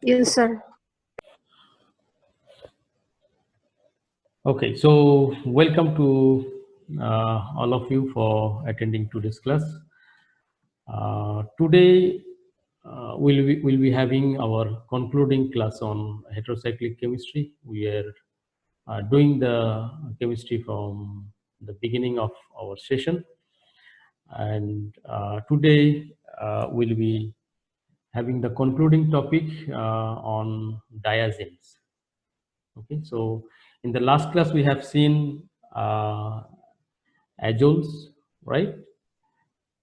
Yes, sir. Okay, so welcome to all of you for attending today's class. Today we'll be having our concluding class on heterocyclic chemistry. We are doing the chemistry from the beginning of our session, and today we'll be having the concluding topic on diazenes. Okay, so in the last class we have seen azoles, right?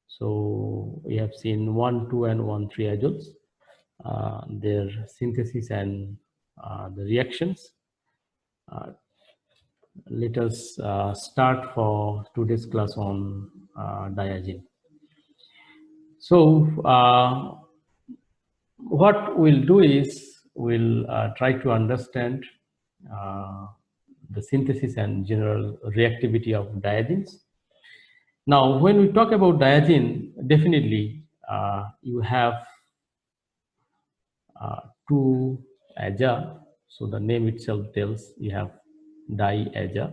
So we have seen 1, 2, and 1, 3 azoles, their synthesis and the reactions. Let us start for today's class on diazene. So what we'll do is we'll try to understand the synthesis and general reactivity of diazenes. Now, when we talk about diazene, definitely you have two aza. So the name itself tells you have diaza.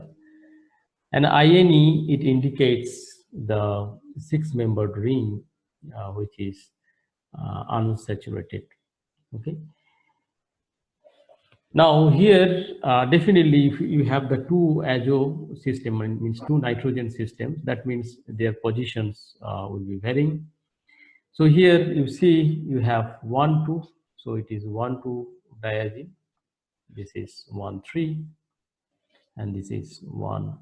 And INE, it indicates the six-membered ring, which is unsaturated. Okay. Now here, definitely, if you have the two azo system, means two nitrogen systems, that means their positions will be varying. So here you see you have 1, 2, so it is 1, 2 diazene. This is 1, 3, and this is 1,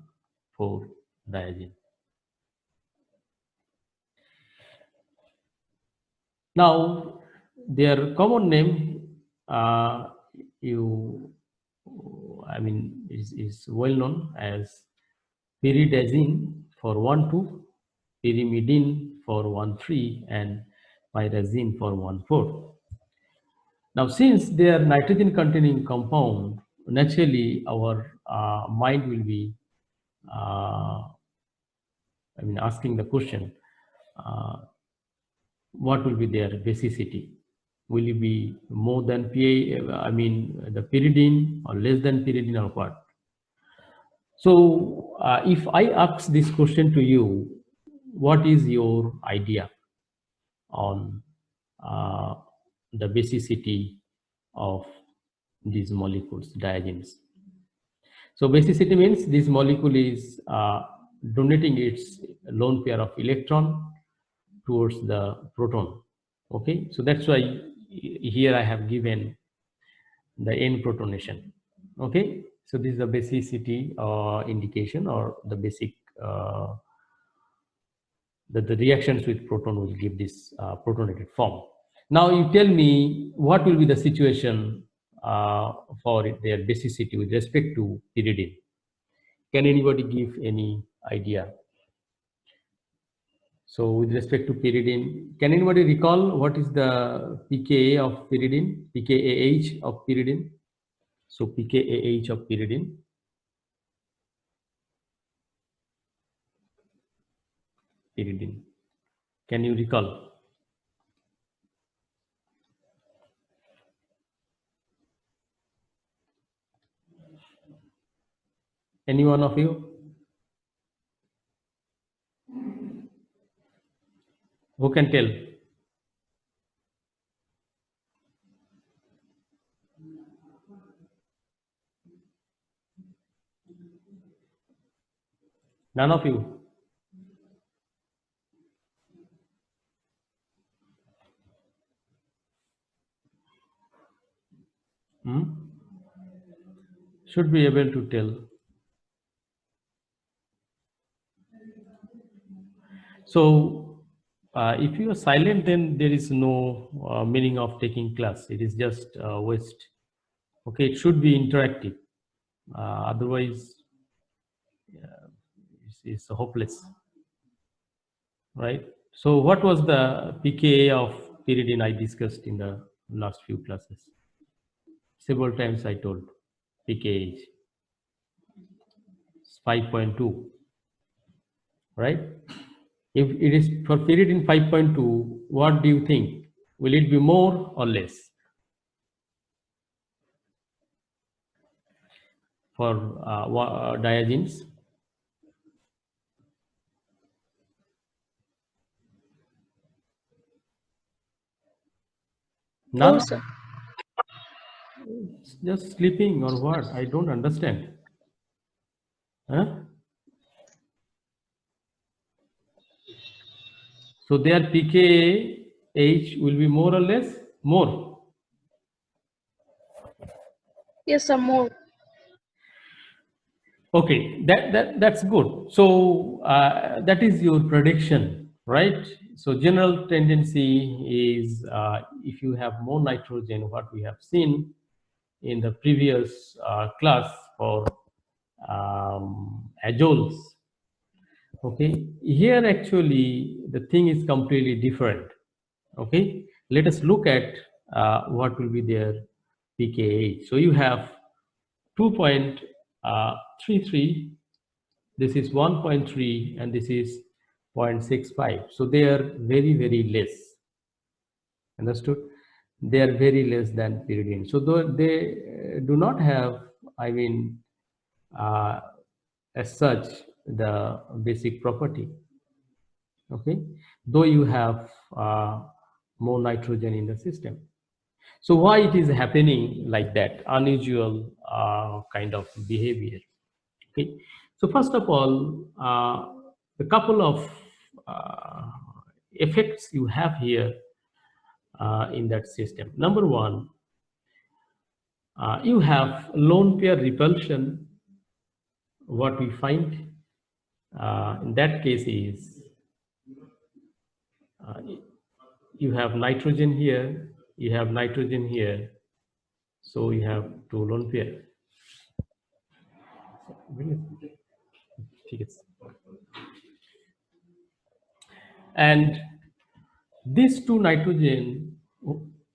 4 diazene. Now their common name, is well known as pyridazine for 1, 2, pyrimidine for 1, 3, and pyrazine for 1, 4. Now, since they are nitrogen containing compound, naturally our mind will be asking the question, what will be their basicity? Will it be more than the pyridine, or less than pyridine, or what? So if I ask this question to you, what is your idea on the basicity of these molecules, diazenes? So basicity means this molecule is donating its lone pair of electron towards the proton. Okay, so that's why here I have given the N protonation. Okay, so this is the basicity indication, or the basic that the reactions with proton will give this protonated form. Now you tell me what will be the situation for their basicity with respect to pyridine. Can anybody give any idea? So with respect to pyridine, can anybody recall what is the pKa of pyridine, pKAH of pyridine? So pKAH of pyridine. Pyridine. Can you recall? Any one of you? Who can tell? None of you? Should be able to tell. So if you are silent, then there is no meaning of taking class. It is just waste. Okay, it should be interactive. Otherwise, it's hopeless, right? So what was the pKa of pyridine I discussed in the last few classes? Several times I told pKa is 5.2, right? If it is for pyridine 5.2, what do you think? Will it be more or less? for diagenes? No, None? sir. Just sleeping or what? I don't understand. Huh? So their pKa will be more or less more. Yes, sir, more. Okay, that's good. So that is your prediction, right? So general tendency is if you have more nitrogen, what we have seen in the previous class for azoles. Okay, here actually the thing is completely different. Okay, let us look at what will be their pKa. So you have 2.33, this is 1.3, and this is 0.65. So they are very, very less. Understood? They are very less than pyridine. So though they do not have, I mean, uh, as such, the basic property. Okay, though you have more nitrogen in the system. So why it is happening like that? Unusual kind of behavior. Okay, so first of all, the couple of effects you have here in that system. Number one, you have lone pair repulsion. What we find in that case is uh, you have nitrogen here, you have nitrogen here, so you have two lone pair. And these two nitrogen,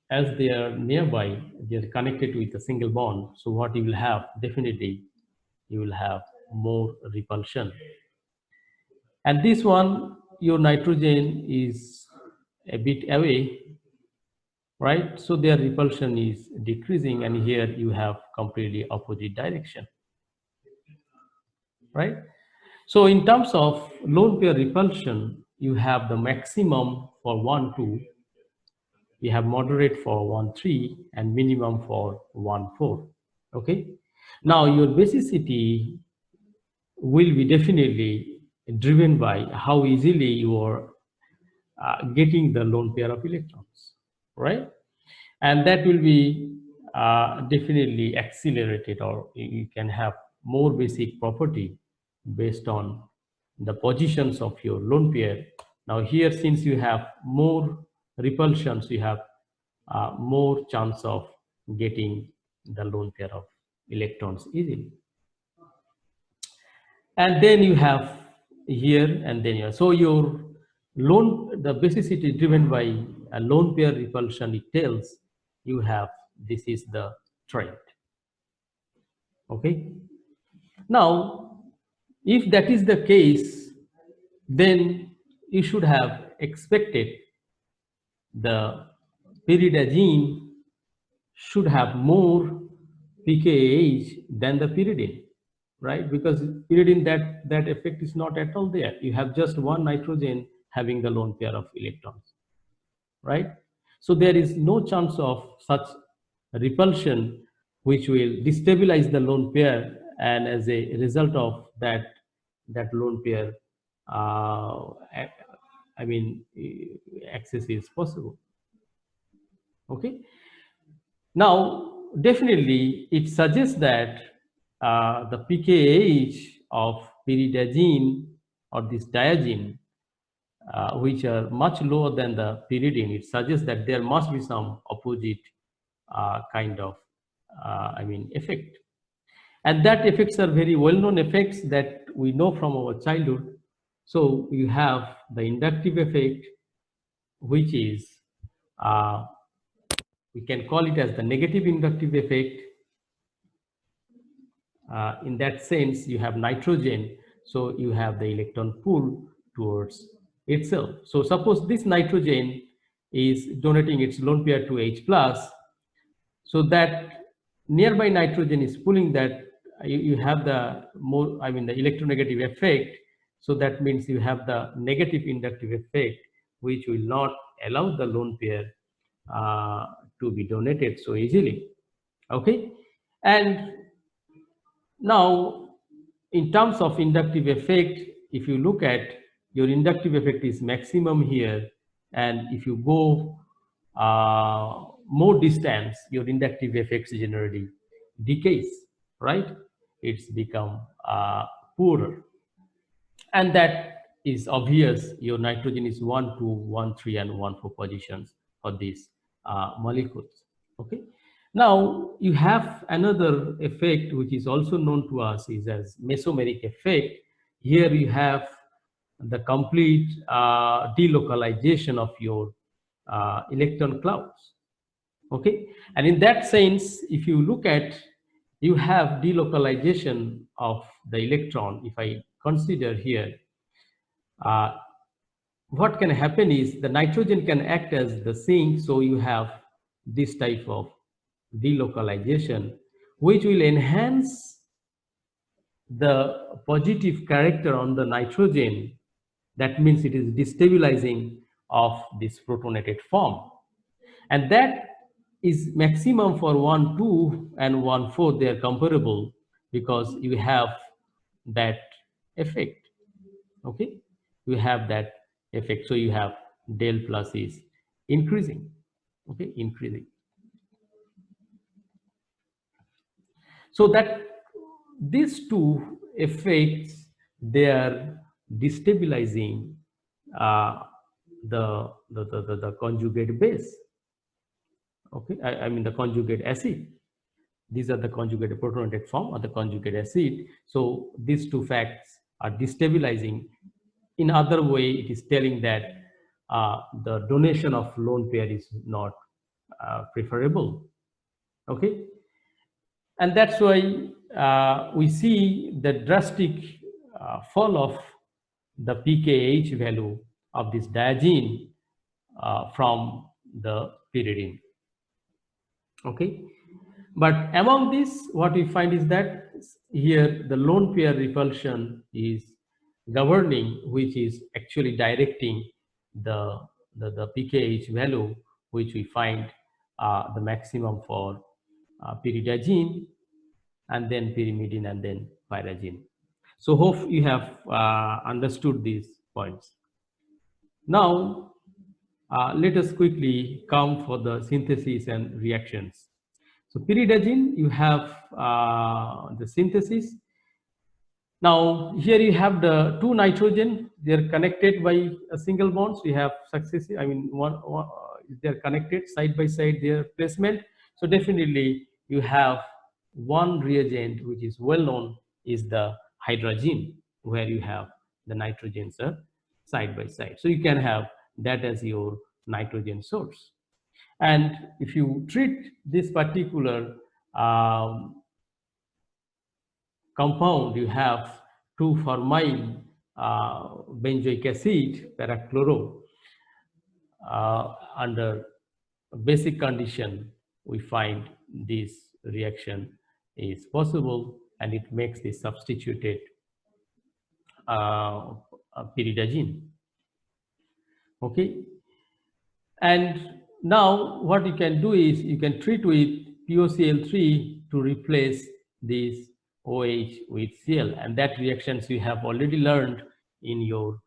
as they are nearby, they are connected with a single bond. So what you will have, definitely, you will have more repulsion. And this one, your nitrogen is a bit away, right? So their repulsion is decreasing, and here you have completely opposite direction, right? So in terms of lone pair repulsion, you have the maximum for 1, 2, we have moderate for 1, 3, and minimum for 1, 4. Okay. Now your basicity will be definitely driven by how easily you are getting the lone pair of electrons, right? And that will be definitely accelerated, or you can have more basic property based on the positions of your lone pair. Now here, since you have more repulsions, you have more chance of getting the lone pair of electrons easily. And then you have here, and then you, so your lone, the basicity driven by a lone pair repulsion, it tells you have, this is the trend. Okay. Now, if that is the case, then you should have expected the pyridazine should have more pKa than the pyridine, right? Because pyridine, that effect is not at all there. You have just one nitrogen having the lone pair of electrons, right? So there is no chance of such repulsion which will destabilize the lone pair, and as a result of that, that lone pair, I mean, access is possible. Okay. Now, definitely, it suggests that the pKa of pyridazine or this diazine, which are much lower than the pyridine, it suggests that there must be some opposite kind of, I mean, effect. And that effects are very well-known effects that we know from our childhood. So you have the inductive effect, which is, we can call it as the negative inductive effect. In that sense, you have nitrogen, so you have the electron pull towards itself. So suppose this nitrogen is donating its lone pair to H plus, so that nearby nitrogen is pulling that you have the more, I mean, the electronegative effect. So that means you have the negative inductive effect, which will not allow the lone pair to be donated so easily. Okay, and now in terms of inductive effect, if you look at your inductive effect is maximum here, and if you go more distance, your inductive effects generally decays, right? It's become poorer, and that is obvious. Your nitrogen is 1, 2, 1, 3, and 1, 4 positions for these molecules. Okay. Now you have another effect which is also known to us is as mesomeric effect. Here you have the complete delocalization of your electron clouds. Okay, and in that sense, if you look at, you have delocalization of the electron. If I consider here, uh, what can happen is the nitrogen can act as the sink, so you have this type of delocalization, which will enhance the positive character on the nitrogen. That means it is destabilizing of this protonated form, and that is maximum for 1, 2, and 1, 4. They are comparable because you have that effect. Okay, you have that effect, so you have del plus is increasing. Okay, increasing, so that these two effects, they are destabilizing the conjugate base. Okay, I mean the conjugate acid. These are the conjugated protonated form or the conjugate acid. So these two facts are destabilizing. In other way, it is telling that the donation of lone pair is not preferable. Okay, and that's why we see the drastic fall of the pKh value of this diazine from the pyridine. Okay, but among this, what we find is that here the lone pair repulsion is governing, which is actually directing the pKh value, which we find the maximum for pyridazine, and then pyrimidine, and then pyrazine. So hope you have understood these points. Now, let us quickly come for the synthesis and reactions. So pyridazine, you have the synthesis. Now here you have the two nitrogen, they are connected by a single bond. So you have successive, I mean one they are connected side by side, their placement. So definitely you have one reagent which is well known is the hydrazine, where you have the nitrogens are side by side. So you can have that as your nitrogen source. And if you treat this particular compound, you have 2-formyl benzoic acid, parachloro. Under basic condition, we find this reaction is possible, and it makes the substituted pyridazine. Okay, and now what you can do is you can treat with POCl3 to replace this OH with Cl, and that reactions you have already learned in your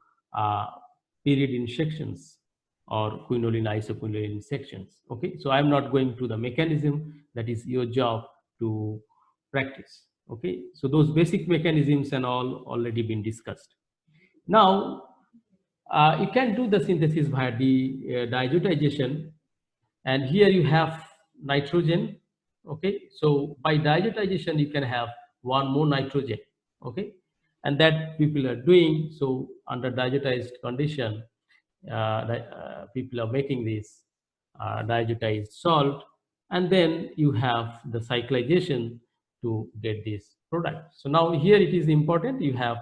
pyridine sections or quinoline isoquinoline sections. Okay, so I'm not going to the mechanism, that is your job to practice. Okay, so those basic mechanisms and all already been discussed. Now you can do the synthesis via diazotization, and here you have nitrogen. Okay, so by diazotization you can have one more nitrogen. Okay, and that people are doing. So under diazotized condition, people are making this diazotized salt, and then you have the cyclization to get this product. So now here it is important, you have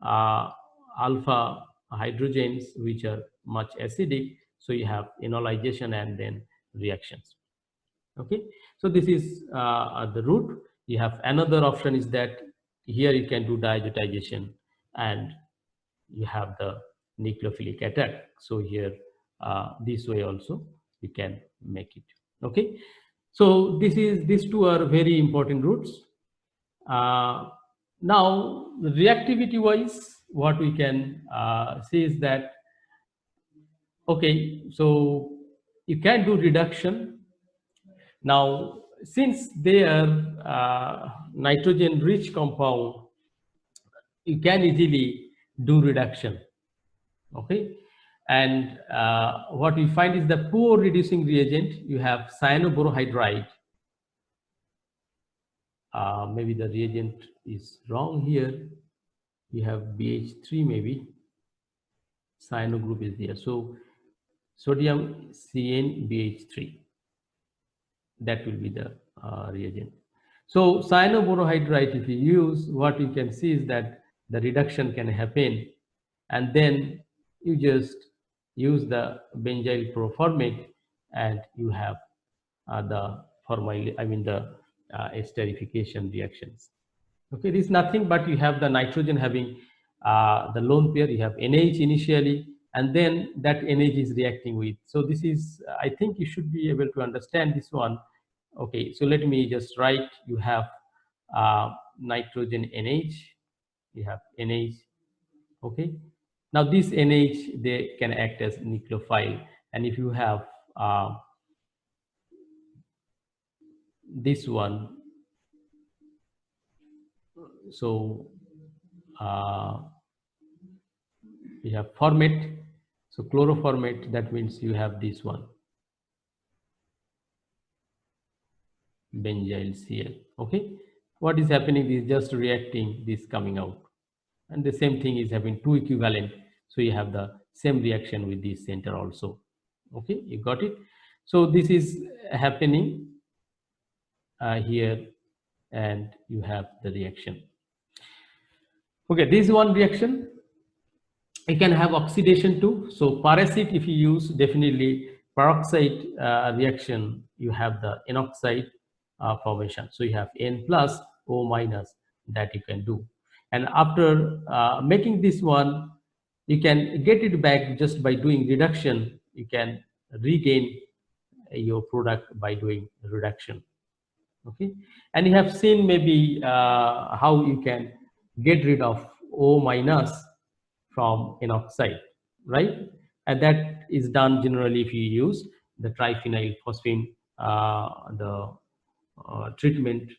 alpha hydrogens which are much acidic, so you have enolization and then reactions. Okay, so this is the route. you have another option is that here you can do diazotization and you have the nucleophilic attack. So here this way also you can make it. Okay, so these two are very important routes. Now reactivity wise, what we can see is that, okay, so you can do reduction. Now since they are nitrogen rich compound, you can easily do reduction. Okay, and what we find is the poor reducing reagent, you have cyanoborohydride. Maybe the reagent is wrong here. You have BH3, maybe cyano group is there, so sodium CnBH3, that will be the reagent. So cyanoborohydride, if you use, what you can see is that the reduction can happen, and then you just use the benzyl proformate and you have the formyl, I mean the esterification reactions. Okay, this is nothing but you have the nitrogen having the lone pair, you have NH initially, and then that NH is reacting with. So this is, I think you should be able to understand this one. Okay, so let me just write, you have nitrogen NH, you have NH, okay. Now this NH, they can act as nucleophile, and if you have this one, so we have formate, so chloroformate, that means you have this one, benzyl Cl. Okay, what is happening is just reacting, this coming out, and the same thing is having two equivalent, so you have the same reaction with this center also. Okay, you got it. So this is happening here, and you have the reaction. Okay, this is one reaction. You can have oxidation too. So paracet, if you use, definitely peroxide reaction, you have the N oxide formation. So you have N plus O minus, that you can do. And after making this one, you can get it back just by doing reduction. You can regain your product by doing reduction. Okay, and you have seen maybe how you can get rid of O minus from N oxide, right? And that is done generally if you use the triphenyl phosphine, the treatment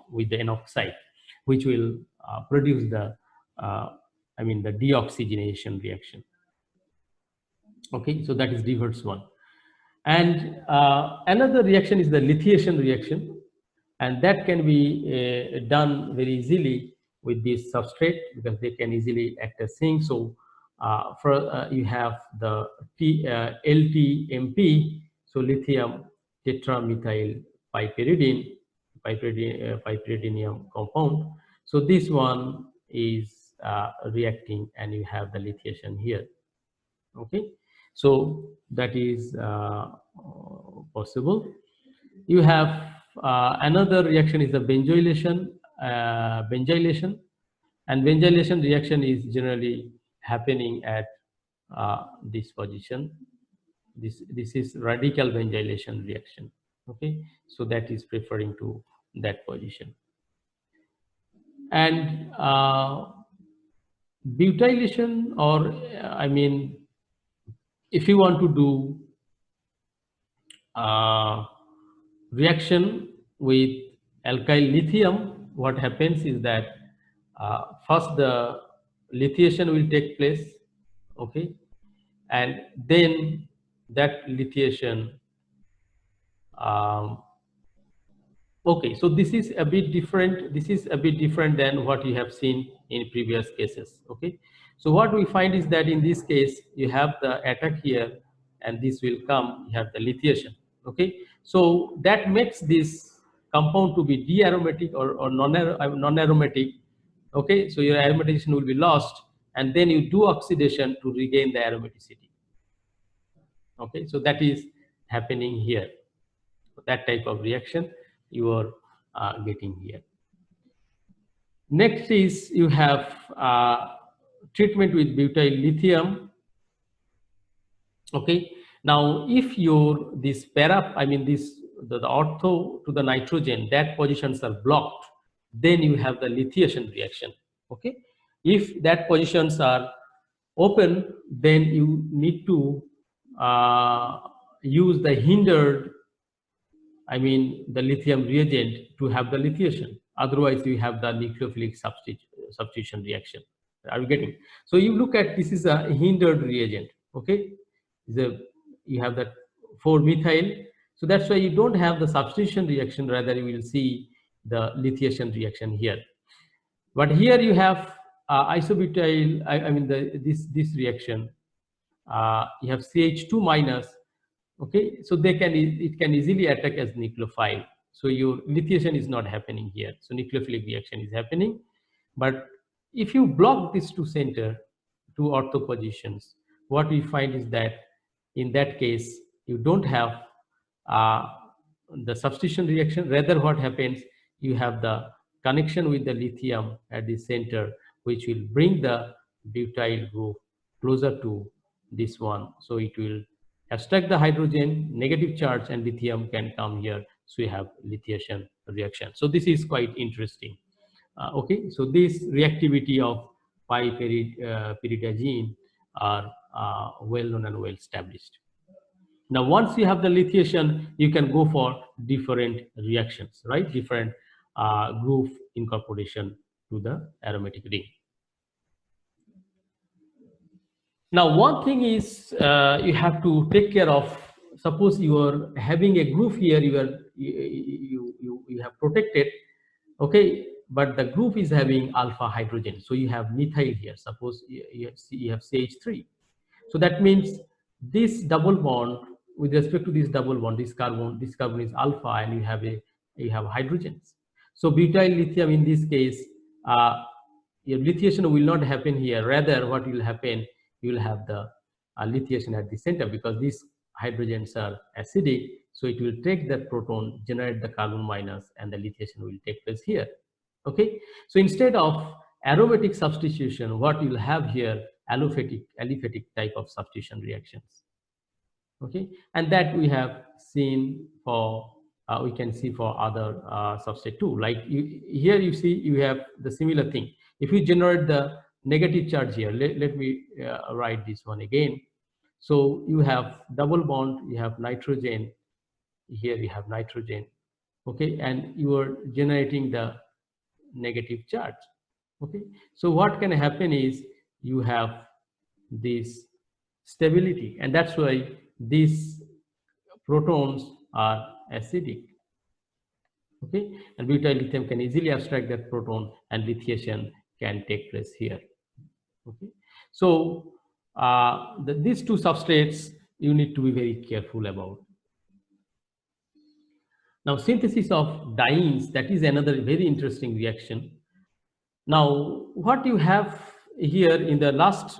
with the N oxide, which will produce the I mean the deoxygenation reaction. Okay, so that is the first one. And another reaction is the lithiation reaction, and that can be done very easily with this substrate because they can easily act as zinc. So you have the LTMP, so lithium tetramethyl piperidinium compound. So this one is reacting, and you have the lithiation here. Okay, so that is possible. You have another reaction is the benzylation. And benzylation reaction is generally happening at this position. This is radical benzylation reaction. Okay, so that is referring to that position. And butylation, or I mean, if you want to do reaction with alkyl lithium, what happens is that first the lithiation will take place, okay, and then that lithiation okay, so this is a bit different. This is a bit different than what you have seen in previous cases. Okay, so what we find is that in this case you have the attack here, and this will come. You have the lithiation. Okay, so that makes this compound to be de-aromatic or non-aromatic. Okay, so your aromatization will be lost, and then you do oxidation to regain the aromaticity. Okay, so that is happening here. That type of reaction, your getting here. Next is you have treatment with butyl lithium. Okay. Now, if your this I mean this the ortho to the nitrogen, that positions are blocked, then you have the lithiation reaction. Okay. If that positions are open, then you need to use the hindered, I mean the lithium reagent to have the lithiation. Otherwise, you have the nucleophilic substitution reaction. Are you getting? So you look at this is a hindered reagent. Okay, you have that 4-methyl. So that's why you don't have the substitution reaction. Rather, you will see the lithiation reaction here. But here you have isobutyl. I mean this reaction. You have CH2 minus. Okay, so it can easily attack as nucleophile. So your lithiation is not happening here. So nucleophilic reaction is happening. But if you block these two ortho positions, what we find is that in that case you don't have uh, the substitution reaction. Rather, what happens, you have the connection with the lithium at the center, which will bring the butyl group closer to this one. So it will abstract the hydrogen, negative charge, and lithium can come here. So you have lithiation reaction. So this is quite interesting. Okay, so this reactivity of pyridazine are well known and well established. Now, once you have the lithiation, you can go for different reactions, right? Different group incorporation to the aromatic ring. Now, one thing is you have to take care of. Suppose you are having a group here, you have protected, okay, but the group is having alpha hydrogen, so you have methyl here. Suppose you have CH3, so that means this double bond, with respect to this double bond, this carbon is alpha, and you have hydrogens. So butyl lithium in this case, your lithiation will not happen here. Rather, what will happen, you will have the lithiation at the center, because these hydrogens are acidic. So it will take that proton, generate the carbon minus, and the lithiation will take place here. Okay. So instead of aromatic substitution, what you will have here, aliphatic type of substitution reactions. Okay, and that we have seen for we can see for other substrate too. Like here you see you have the similar thing. If you generate the negative charge here, let me write this one again. So you have double bond, you have nitrogen, here you have nitrogen, okay, and you are generating the negative charge. Okay, so what can happen is you have this stability, and that's why these protons are acidic. Okay, and butyl lithium can easily abstract that proton, and lithiation can take place here. Okay, so these two substrates you need to be very careful about. Now, synthesis of dienes, that is another very interesting reaction. Now, what you have here in the last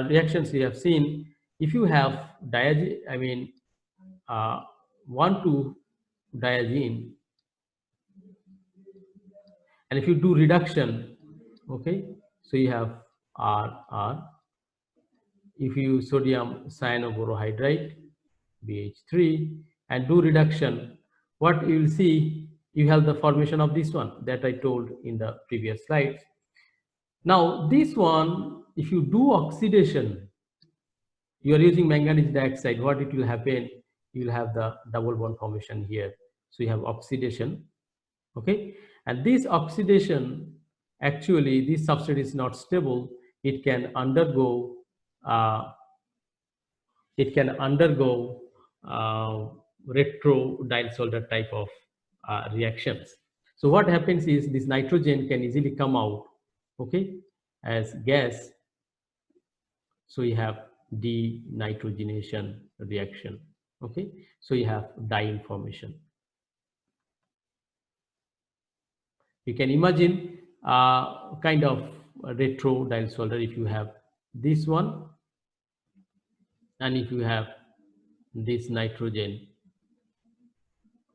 reactions we have seen, if you have I mean 1,2-diazine, and if you do reduction, okay, so you have R. If you use sodium cyanoborohydride, BH3, and do reduction, what you will see, you have the formation of this one that I told in the previous slides. Now, this one, if you do oxidation, you are using manganese dioxide, what it will happen, you will have the double bond formation here. So you have oxidation, okay, and this oxidation, actually this substrate is not stable. It can undergo retro-diol solder type of reactions. So what happens is this nitrogen can easily come out, okay, as gas. So you have denitrogenation reaction, okay, so you have diene formation. You can imagine kind of retro-diol solder if you have this one, and if you have this nitrogen,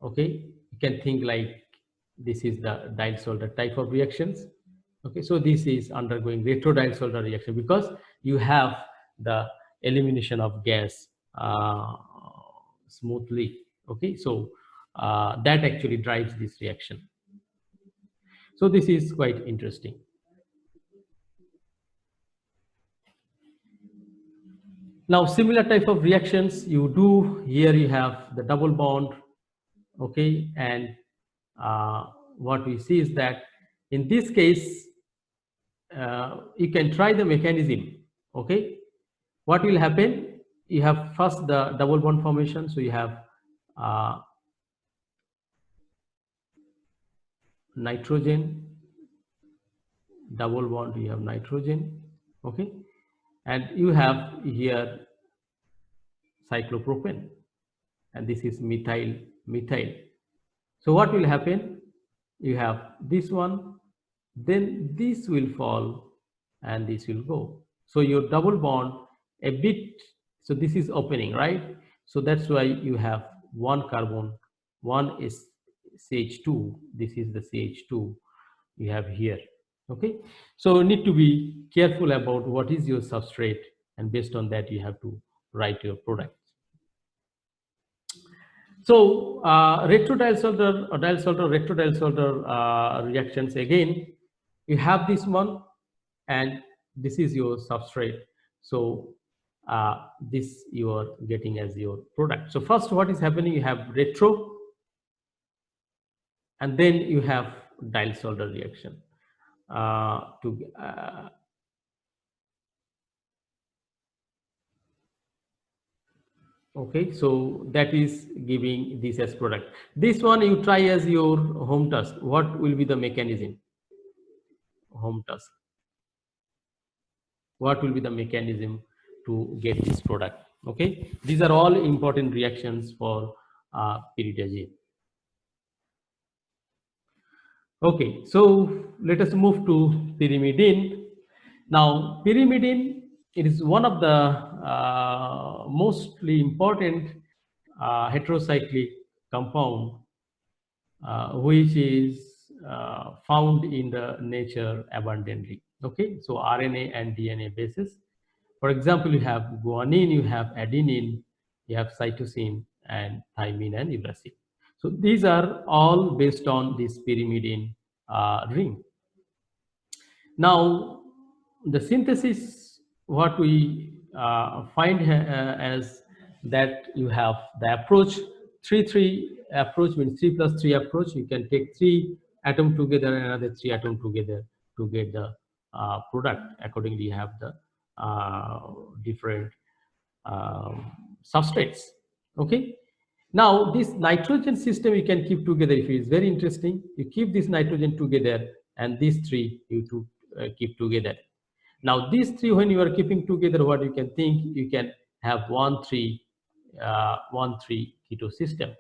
okay, you can think like this is the Diels-Alder type of reactions. Okay, so this is undergoing retro-Diels-Alder reaction because you have the elimination of gas smoothly. Okay, so that actually drives this reaction. So this is quite interesting. Now, similar type of reactions you do here. You have the double bond, okay, and what we see is that in this case, you can try the mechanism. Okay, what will happen? You have first the double bond formation, so you have nitrogen, double bond. You have nitrogen, okay, and you have here cyclopropane, and this is methyl. So what will happen? You have this one, then this will fall and this will go. So your double bond a bit, so this is opening, right? So that's why you have one carbon, one is CH2, this is the CH2 you have here. Okay, so you need to be careful about what is your substrate, and based on that you have to write your product. So retro-Diels-Alder or Diels-Alder, retro-Diels-Alder reactions, again you have this one and this is your substrate. So this you are getting as your product. So first what is happening, you have retro and then you have Diels-Alder reaction. Okay, so that is giving this as product. This one you try as your home task. What will be the mechanism? Home task. What will be the mechanism to get this product? Okay, these are all important reactions for pyridazine. Okay, so let us move to pyrimidine. Now, pyrimidine, it is one of the mostly important heterocyclic compound which is found in the nature abundantly. Okay, so RNA and DNA bases. For example, you have guanine, you have adenine, you have cytosine, and thymine and uracil. So these are all based on this pyrimidine ring. Now, the synthesis, what we find as that you have the approach 3-3 approach, means 3 plus 3 approach. You can take 3 atom together and another 3 atom together to get the product. Accordingly, you have the different substrates. Okay. Now this nitrogen system you can keep together. If it is very interesting, you keep this nitrogen together and these 3 you to keep together. Now these 3 when you are keeping together, what you can think, you can have 1,3 keto system,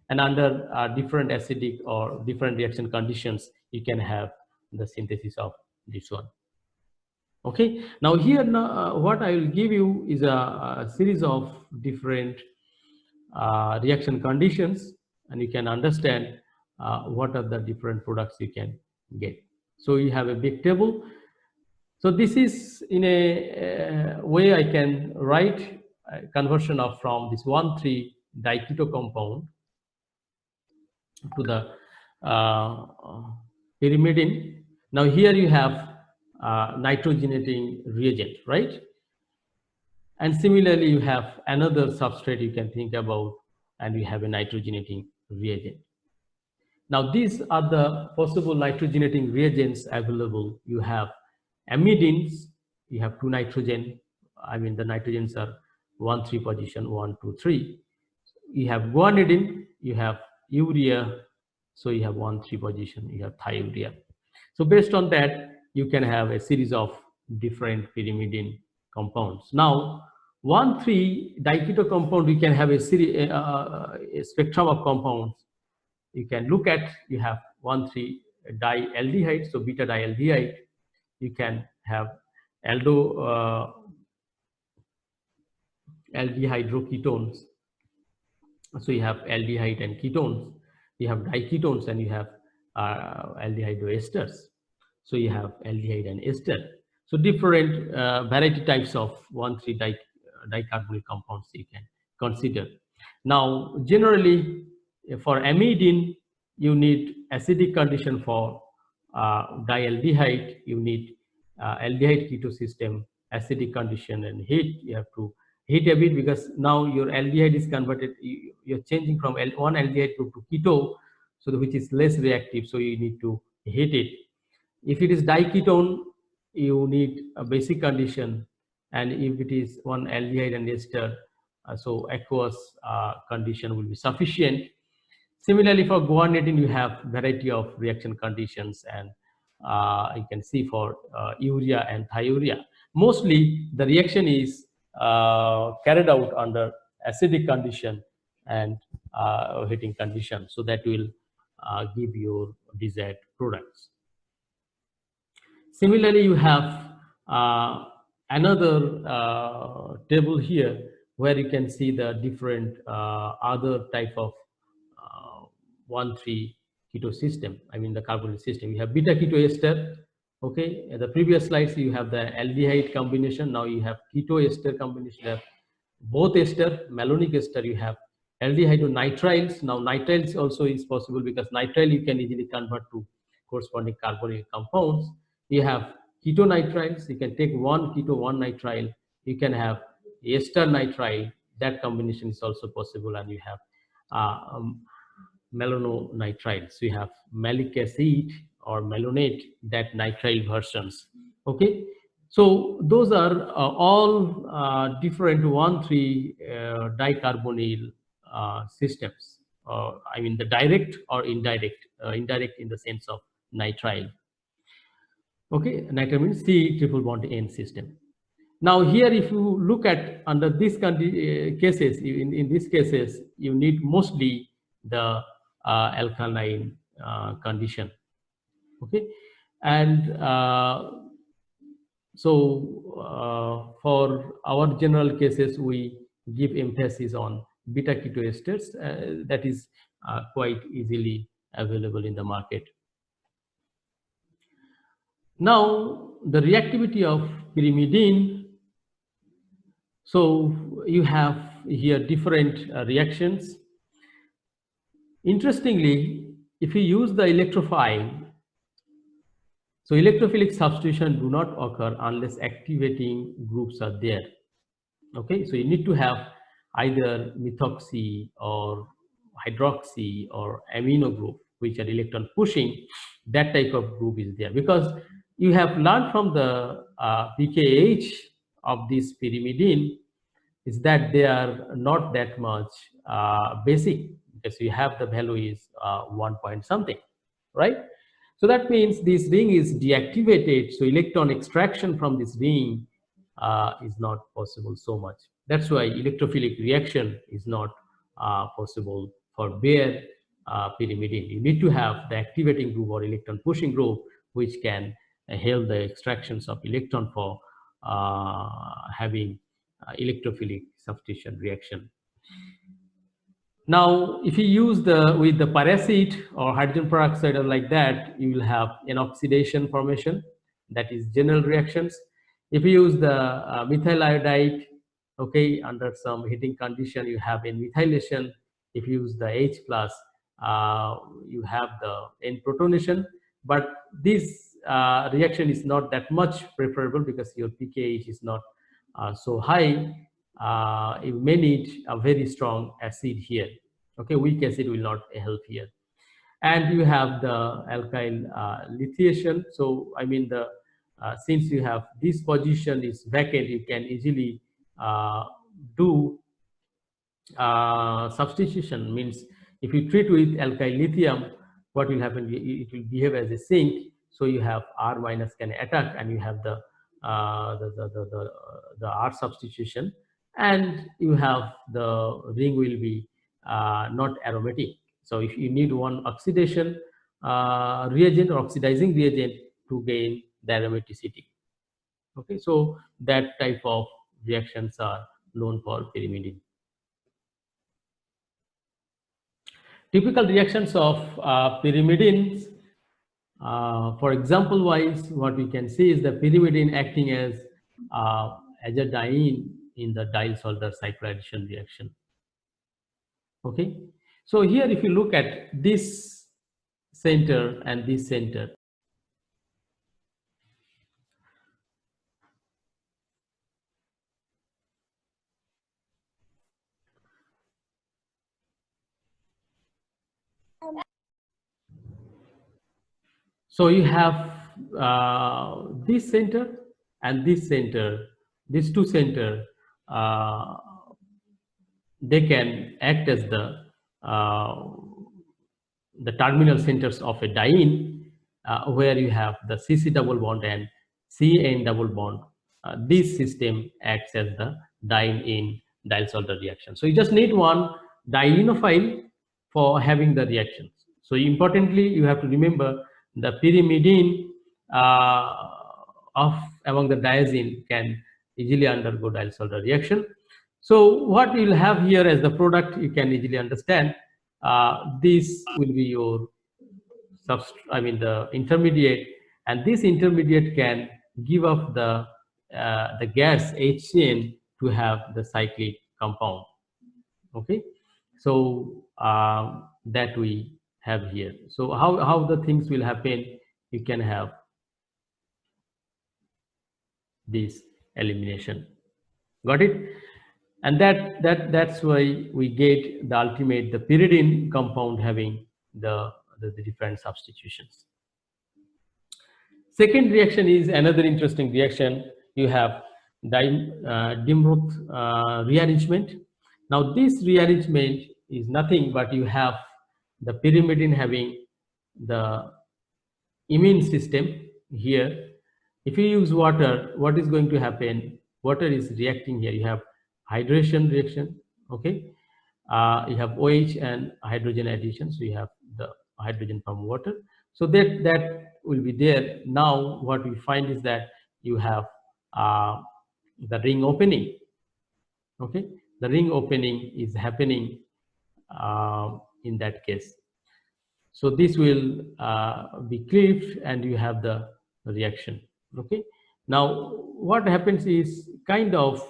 and under different acidic or different reaction conditions you can have the synthesis of this one. Okay, now here what I will give you is a series of different reaction conditions, and you can understand what are the different products you can get. So you have a big table. So this is in a way I can write a conversion of from this 1,3 diketo compound to the pyrimidine. Now here you have nitrogenating reagent, right? And similarly, you have another substrate you can think about, and you have a nitrogenating reagent. Now, these are the possible nitrogenating reagents available. You have amidines, you have 2 nitrogen. I mean, the nitrogens are 1,3 position, 1, 2, 3. You have guanidine, you have urea, so you have 1,3 position, you have thiourea. So based on that, you can have a series of different pyrimidine compounds. Now, 1,3 diketo compound, we can have a series, a spectrum of compounds. You can look at, you have 1,3 dialdehyde, so beta dialdehyde. You can have aldehyde ketones. So you have aldehyde and ketones. You have diketones and you have aldehyde esters. So you have aldehyde and ester. So different variety types of 1,3 dicarbonyl compounds you can consider. Now, generally, for amidine, you need acidic condition. For dialdehyde, you need aldehyde keto system, acidic condition, and heat. You have to heat a bit because now your aldehyde is converted. You're changing from one aldehyde group to keto, so which is less reactive. So you need to heat it. If it is diketone, you need a basic condition, and if it is one aldehyde and ester, so aqueous condition will be sufficient. Similarly, for guanidine, you have variety of reaction conditions, and you can see for urea and thiourea. Mostly, the reaction is carried out under acidic condition and heating condition, so that will give your desired products. Similarly, you have another table here where you can see the different other type of 1,3 keto system. I mean the carbonyl system. You have beta keto ester. Okay, in the previous slides you have the aldehyde combination. Now you have keto ester combination. You have both ester, malonic ester. You have aldehydo-nitriles. Now nitriles also is possible because nitrile you can easily convert to corresponding carbonyl compounds. You have ketonitriles. You can take one keto, one nitrile. You can have ester nitrile. That combination is also possible, and you have melononitriles. So you have malic acid or malonate, that nitrile versions. Okay, so those are all different 1,3 dicarbonyl systems. I mean the direct or indirect, indirect in the sense of nitrile. Okay, nitrile means C triple bond N system. Now here, if you look at under these cases, in these cases, you need mostly the alkaline condition. Okay, and for our general cases, we give emphasis on beta keto esters. That is quite easily available in the market. Now, the reactivity of pyrimidine. So you have here different reactions. Interestingly, if you use the electrophile, so electrophilic substitution do not occur unless activating groups are there. Okay, so you need to have either methoxy or hydroxy or amino group which are electron pushing. That type of group is there because you have learned from the pKh of this pyrimidine is that they are not that much basic, because you have the value is 1 point something, right? So that means this ring is deactivated, so electron extraction from this ring is not possible so much. That's why electrophilic reaction is not possible for bare pyrimidine. You need to have the activating group or electron pushing group which can help the extractions of electron for having electrophilic substitution reaction. Now, if you use with the paracet or hydrogen peroxide or like that, you will have an oxidation formation. That is general reactions. If you use the methyl iodide, okay, under some heating condition, you have a methylation. If you use the H plus, you have the N protonation. But this reaction is not that much preferable because your pKh is not so high. You may need a very strong acid here. Okay, weak acid will not help here. And you have the alkyl lithiation. So I mean the since you have this position is vacant, you can easily do substitution. Means if you treat with alkyl lithium, what will happen? It will behave as a sink. So you have R minus can attack, and you have the R substitution, and you have the ring will be not aromatic. So if you need one oxidation reagent or oxidizing reagent to gain the aromaticity. Okay, so that type of reactions are known for pyrimidine. Typical reactions of pyrimidines, for example wise, what we can see is the pyrimidine acting as a diene in the diol-Solder cycloaddition reaction. Okay, so here if you look at this center and this center, so you have this center and this center, these two center, uh, they can act as uh, the terminal centers of a diene, where you have the CC double bond and CN double bond. This system acts as the diene in Diels-Alder reaction. So you just need one dienophile for having the reactions. So importantly, you have to remember the pyrimidine of among the diazine can easily undergo Diels-Alder reaction. So what you will have here as the product, you can easily understand. This will be your the intermediate, and this intermediate can give up the gas HCN to have the cyclic compound. Okay, so that we have here. So how the things will happen? You can have this elimination. Got it? And that's why we get the ultimate, the pyridine compound having the different substitutions. Second reaction is another interesting reaction. You have Dimroth rearrangement. Now this rearrangement is nothing but you have the pyrimidine having the immune system here. If you use water, what is going to happen? Water is reacting here. You have hydration reaction, okay? You have OH and hydrogen addition, so you have the hydrogen from water. So that will be there. Now what we find is that you have the ring opening, okay? The ring opening is happening in that case. So this will be cleaved and you have the reaction, okay? Now what happens is kind of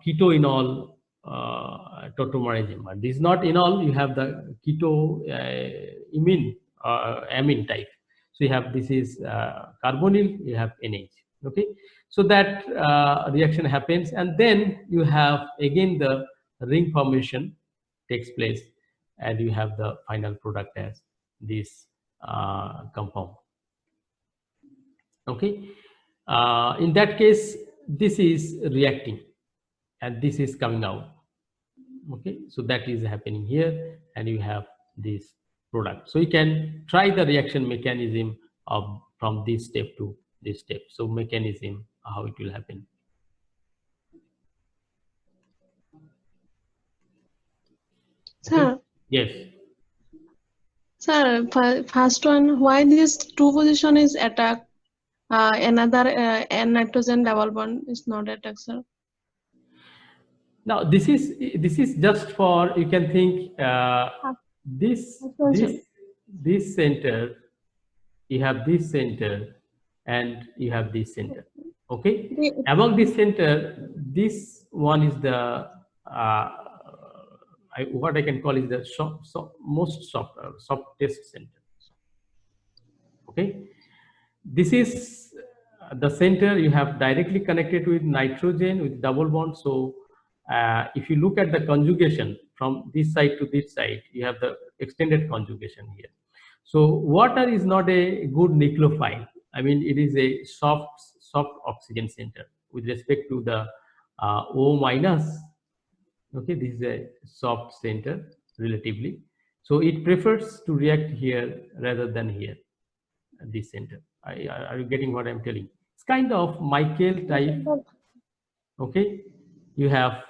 ketoenol tautomerism. This is not enol, you have the keto amine type. So you have, this is carbonyl, you have NH, okay? So that reaction happens, and then you have again the ring formation takes place, and you have the final product as this compound. Okay, in that case, this is reacting and this is coming out. Okay, so that is happening here, and you have this product. So you can try the reaction mechanism of from this step to this step. So mechanism, how it will happen. Okay. Sir. Yes. Sir, first one, why this two position is attacked? Another N nitrogen double bond is not attacked, sir. Now this is just for, you can think this center, you have this center, and you have this center. Okay, among this center, this one is the what I can call is the most softest center. Okay, this is the center. You have directly connected with nitrogen with double bond. So if you look at the conjugation from this side to this side, you have the extended conjugation here. So water is not a good nucleophile. I mean, it is a soft oxygen center with respect to the O minus. Okay, this is a soft center relatively. So it prefers to react here rather than here, this center. Are you getting what I'm telling? It's kind of Michael type. Okay, you have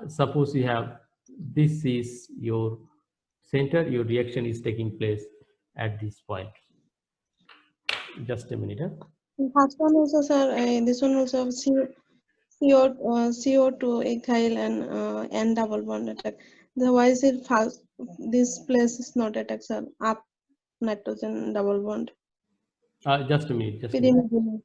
suppose you have, this is your center, your reaction is taking place at this point. Just a minute. First one also, sir, this one also CO2 ethyl and N double bond attack. The why is it fast? This place is not attack, sir. Up nitrogen double bond. Just a minute, just a minute. Pyrimidine.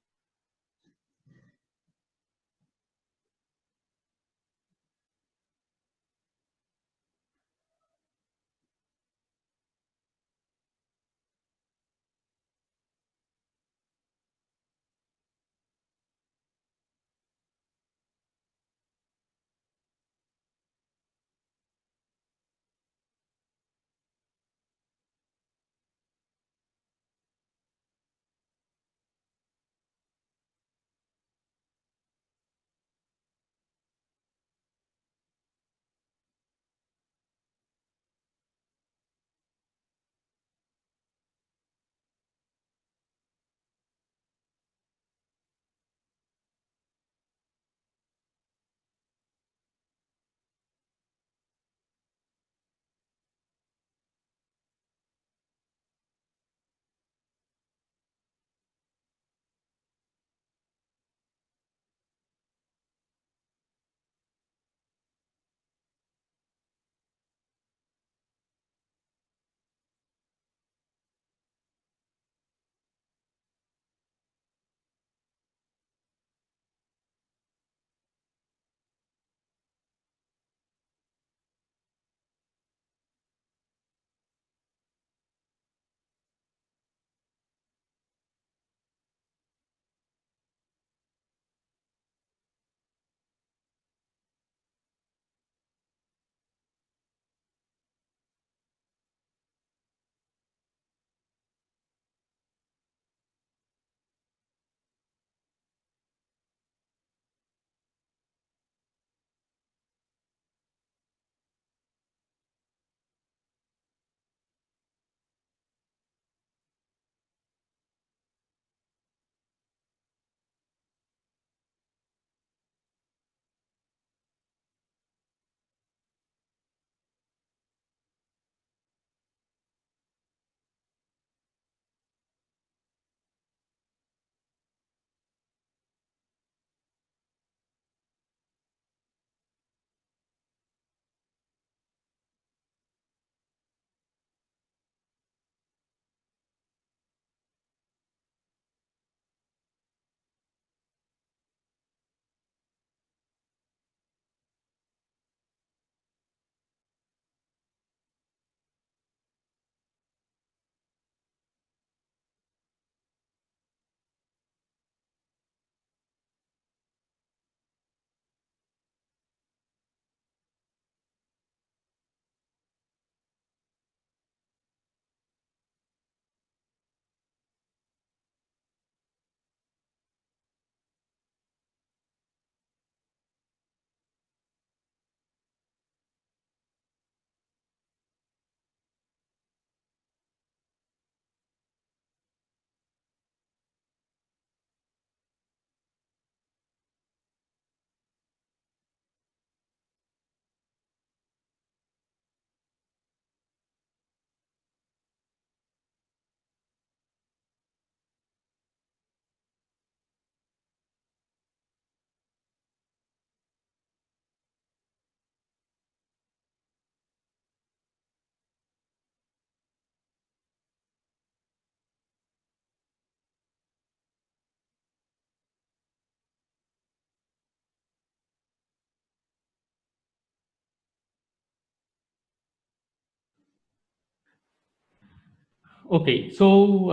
Okay, so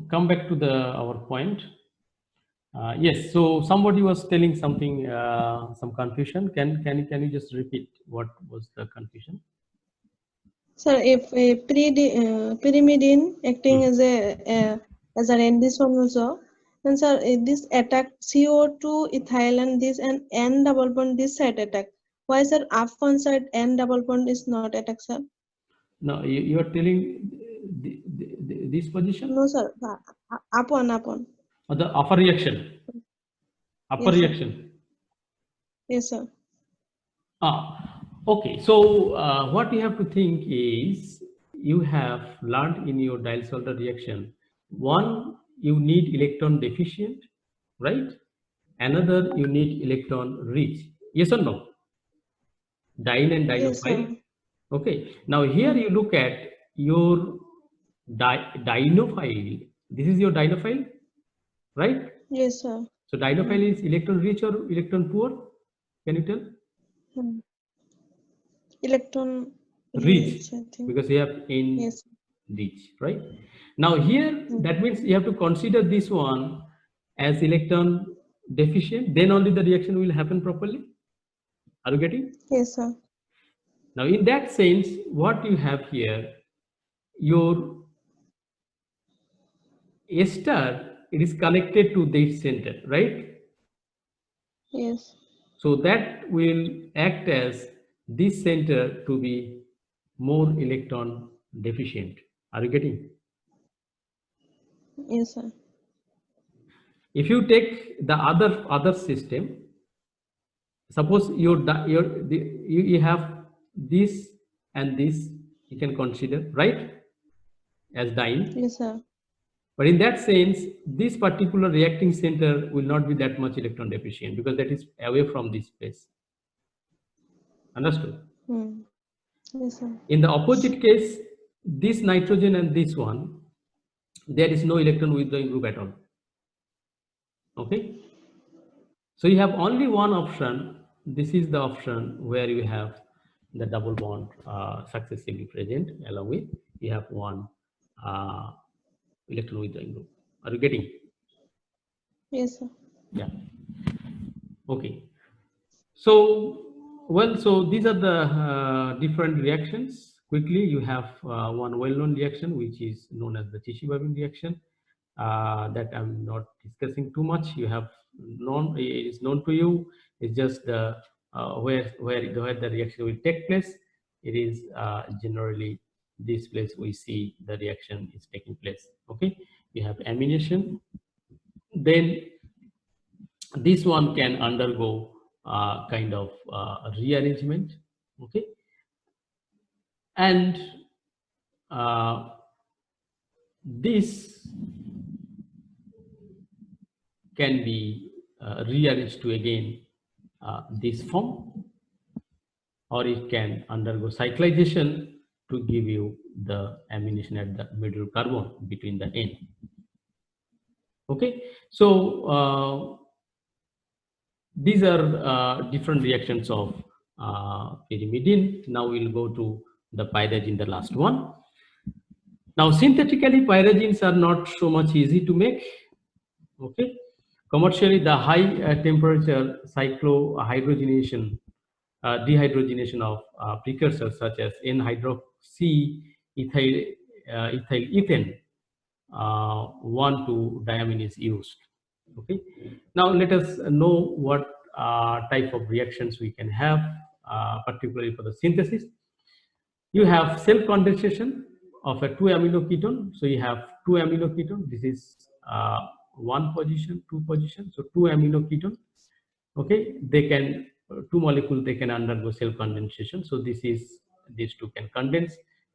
come back to our point. Yes, so somebody was telling something, some confusion. Can you just repeat what was the confusion? Sir, if a pyrimidine acting Hmm. as an endisome also, then sir, this attack CO2 ethyl and this and N double bond this side attack. Why sir up one side N double bond is not attack, sir? No, you are telling this position No sir, up one. or the upper reaction. Upper Yes sir. reaction. Yes sir. Okay, so what you have to think is you have learned in your Diels-Alder reaction. One, you need electron deficient, right? Another, you need electron rich. Yes or no? Diene and Yes, dienophile. sir. Okay. Now here you look at your dienophile. This is your dienophile, right? Yes, sir. So dienophile is electron rich or electron poor? Can you tell? Hmm. Electron Rich, rich, I think. because you have in Yes. rich, right? Now here, Hmm. that means you have to consider this one as electron deficient, then only the reaction will happen properly. Are you getting? Yes, sir. Now in that sense, what you have here, your ester, it is connected to this center, right? Yes. So that will act as this center to be more electron deficient. Are you getting? Yes, sir. If you take the other system, suppose you have this and this, you can consider, right, as dyne. Yes, sir. But in that sense, this particular reacting center will not be that much electron deficient because that is away from this place. Understood? Hmm. Yes, sir. In the opposite case, this nitrogen and this one, there is no electron withdrawing group at all. Okay? So you have only one option. This is the option where you have the double bond successively present, along with you have one uh, electron withdrawing group. Are you getting? Yes, sir. Yeah. Okay. So, well, so these are the different reactions. Quickly, you have one well-known reaction, which is known as the Chisholm reaction. That I'm not discussing too much. You have known, it is known to you. It's just the where the reaction will take place. It is generally this place we see the reaction is taking place. Okay, you have amination. Then this one can undergo kind of rearrangement. Okay, and uh, this can be rearranged to again this form, or it can undergo cyclization to give you the amination at the middle carbon between the N. Okay, so these are different reactions of pyrimidine. Now we'll go to the pyrazine, the last one. Now synthetically, pyrazines are not so much easy to make. Okay, commercially the high temperature cyclohydrogenation, dehydrogenation of precursors such as N-hydroxy ethyl, ethyl ethane 1,2-diamine is used. Okay, now let us know what type of reactions we can have, particularly for the synthesis. You have self condensation of a 2-amino ketone. So you have 2-amino ketone. This is one position, two position. So 2-amino ketone. Okay, they can two molecules, they can undergo self condensation. So this is, these two can condense,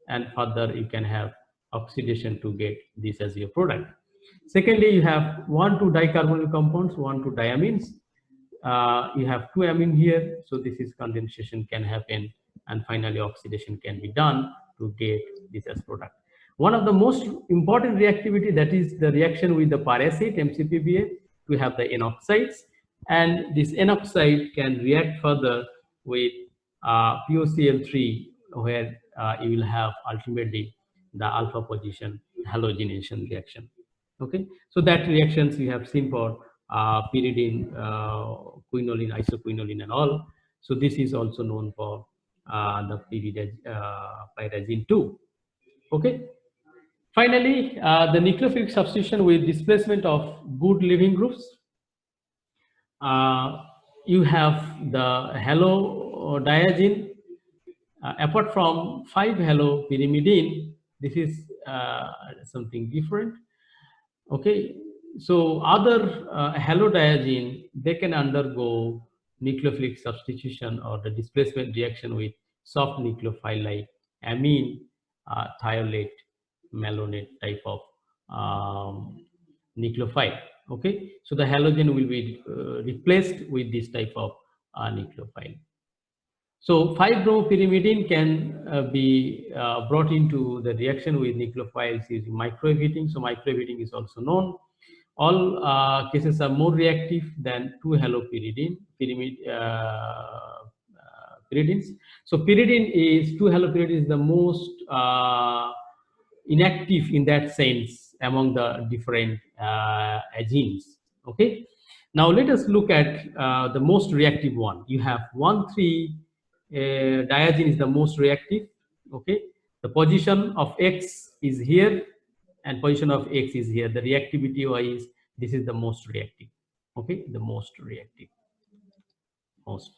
and further you can have oxidation to get this as your product. Secondly, you have 1,2-dicarbonyl compounds, 1,2-diamines. You have 2-amine here, so this is condensation can happen, and finally oxidation can be done to get this as product. One of the most important reactivity, that is the reaction with the pyracid MCPBA, to have the N oxides, and this N oxide can react further with POCl3, where you will have ultimately the alpha position halogenation reaction. Okay, so that reactions we have seen for pyridine, quinoline, isoquinoline, and all. So this is also known for the pyrazine 2. Okay. Finally, the nucleophilic substitution with displacement of good leaving groups. You have the halodiazine. Apart from 5-halopyrimidine, this is something different. Okay, so other halodiazine, they can undergo nucleophilic substitution or the displacement reaction with soft nucleophile like amine, thiolate, malonate type of nucleophile. Okay, so the halogen will be replaced with this type of nucleophile. So 5-bromopyrimidine can be brought into the reaction with nucleophiles using microwave heating. So microwave heating is also known. All cases are more reactive than 2-halopyridine pyridines. So pyridine is 2-halopyridine is the most inactive in that sense among the different agenes. Okay. Now let us look at the most reactive one. You have 1,3 diazine is the most reactive. Okay, the position of X is here and position of X is here. The reactivity wise, this is the most reactive. Okay, the most reactive. Most.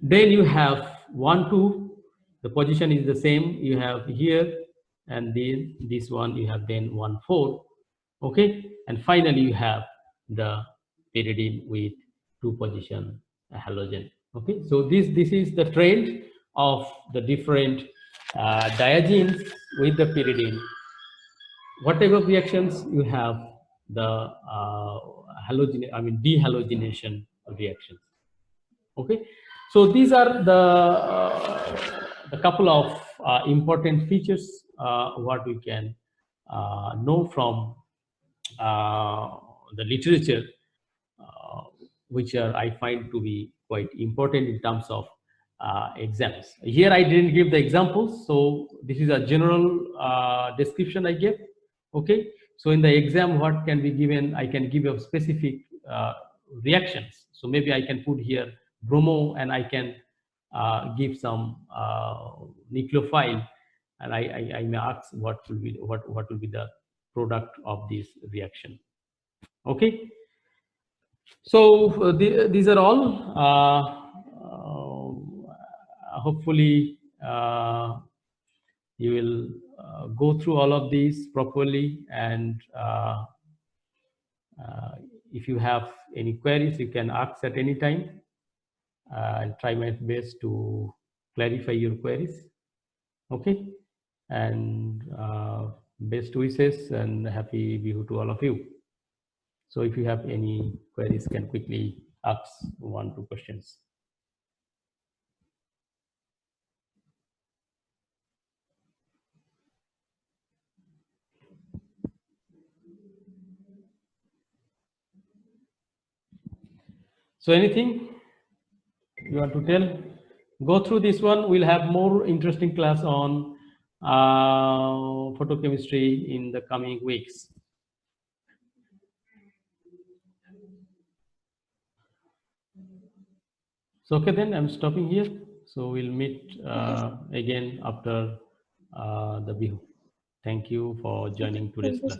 Then you have 1, 2. The position is the same. You have here and then this one. You have then 1, 4. Okay, and finally you have the pyridine with 2-position halogen. Okay, so this is the trend of the different diagenes with the pyridine. What type of reactions you have? The dehalogenation reactions. Okay, so these are the couple of important features what we can know from the literature, which I find to be quite important in terms of exams. Here I didn't give the examples, so this is a general description I gave. Okay, so in the exam, what can be given? I can give a specific reactions. So maybe I can put here bromo, and I can give some nucleophile, and I may ask what will be the product of this reaction. Okay, so these are all. Hopefully, you will go through all of these properly, and if you have any queries, you can ask at any time. I'll try my best to clarify your queries. Okay, and best wishes and happy Bihu to all of you. So if you have any queries, can quickly ask 1, 2 questions. So anything you want to tell? Go through this one. We'll have more interesting class on photochemistry in the coming weeks. So okay, then I'm stopping here. So we'll meet again after the Bihu. Thank you for joining today's class.